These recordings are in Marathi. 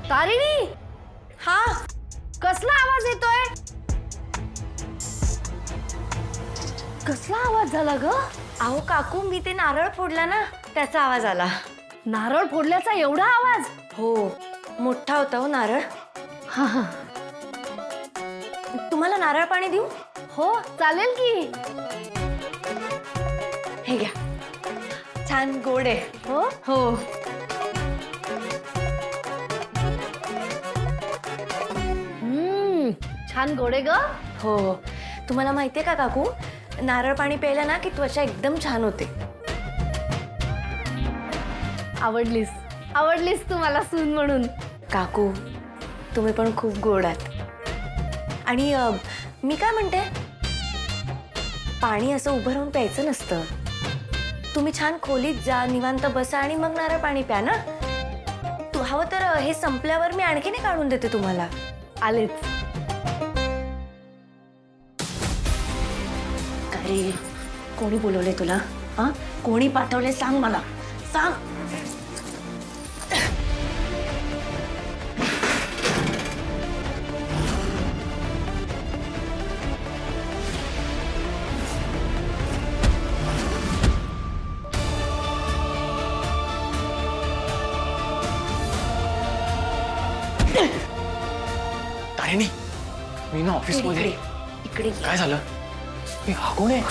तारिणी, हा कसला आवाज येतोय? कसला आवाज झाला ग? अहो काकू, मी ते नारळ फोडला ना, त्याचा आवाज आला. नारळ फोडल्याचा एवढा आवाज? हो, मोठा होता हो नारळ. हा हा. तुम्हाला नारळ पाणी देऊ? हो चालेल की. हे घ्या, छान गोड आहे. हो हो. छान गोडे ग. हो, तुम्हाला माहितीये का काकू, नारळ पाणी प्यायलं ना की त्वचा एकदम छान होते. आवडलीस आवडलीस तू मला सून म्हणून. काकू, तुम्ही पण खूप गोड आहात. आणि मी काय म्हणते, पाणी असं उभं राहून प्यायचं नसतं. तुम्ही छान खोलीत जा, निवांत बसा आणि मग नारळ पाणी प्या ना. तू हवं तर हे संपल्यावर मी आणखीन एक काढून देते तुम्हाला. आलेच. अरे, कोणी बोलवले तुला? हा, कोणी पाठवले सांग मला, सांग. तारिणी, मी ना ऑफिस मध्ये. इकडे काय झालं? हा कोण आहे?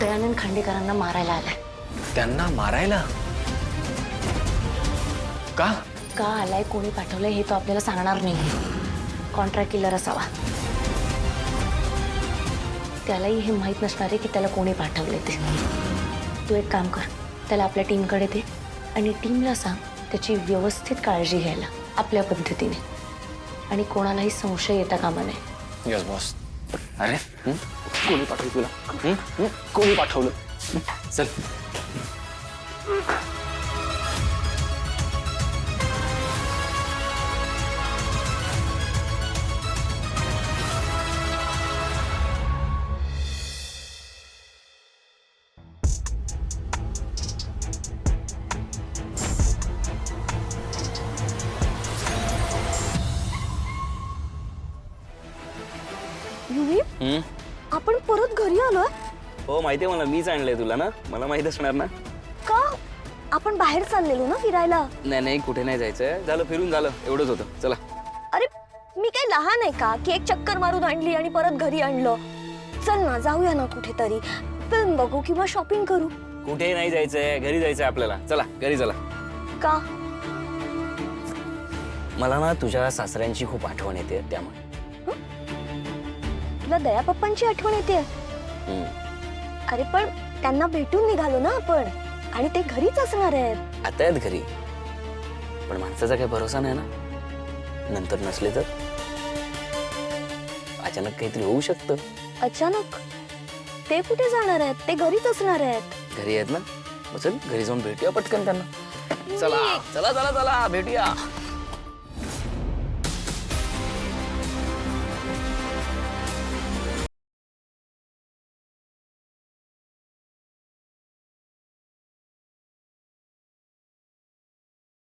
दयानंद खांडेकरांना मारायला आलाय. त्यांना मारायला? का? का आलाय, कोणी पाठवलंय हे तो आपल्याला सांगणार नाही. कॉन्ट्रॅक्ट किलर असावा. त्यालाही हे माहीत नसणार आहे की त्याला कोणी पाठवले ते. तू एक काम कर, त्याला आपल्या टीमकडे दे आणि टीमला सांग त्याची व्यवस्थित काळजी घ्यायला आपल्या पद्धतीने, आणि कोणालाही संशय येता कामा नये. Yes boss. अरे कोणी पाठवलं तुला? कोणी पाठवलं? चल. आपण परत घरी आलोय हो माहितीये मला, मीच आणलंय तुला ना, मला माहित असणार ना. का? आपण बाहेर चाललेलो ना फिरायला. नाही नाही, कुठे नाही जायचंय, झालं फिरून झालं, एवढंच होतं. चला. अरे मी काय लहान आहे का की एक चक्कर मारून आणली आणि परत घरी आणलं? चल ना, जाऊया ना कुठेतरी, फिल्म बघू किंवा शॉपिंग करू. कुठेही नाही जायचंय, घरी जायचंय आपल्याला. चला घरी चला. का? मला ना तुझ्या सासऱ्यांची खूप आठवण येते, त्यामुळे. तुला दया पप्पांची आठवण येते? हम्म. अरे पण त्यांना भेटून निघालो ना आपण, आणि ते घरीच असणार आहेत. आता आहेत घरी, पण माणसाचा काही भरोसा नाही ना, नंतर नसले तर अचानक काहीतरी होऊ शकतं. अचानक? ते कुठे जाणार आहेत? ते घरीच असणार आहेत. घरी आहेत ना, मग चल घरी जाऊन भेटूया पटकन त्यांना. चला चला चला चला भेटूया.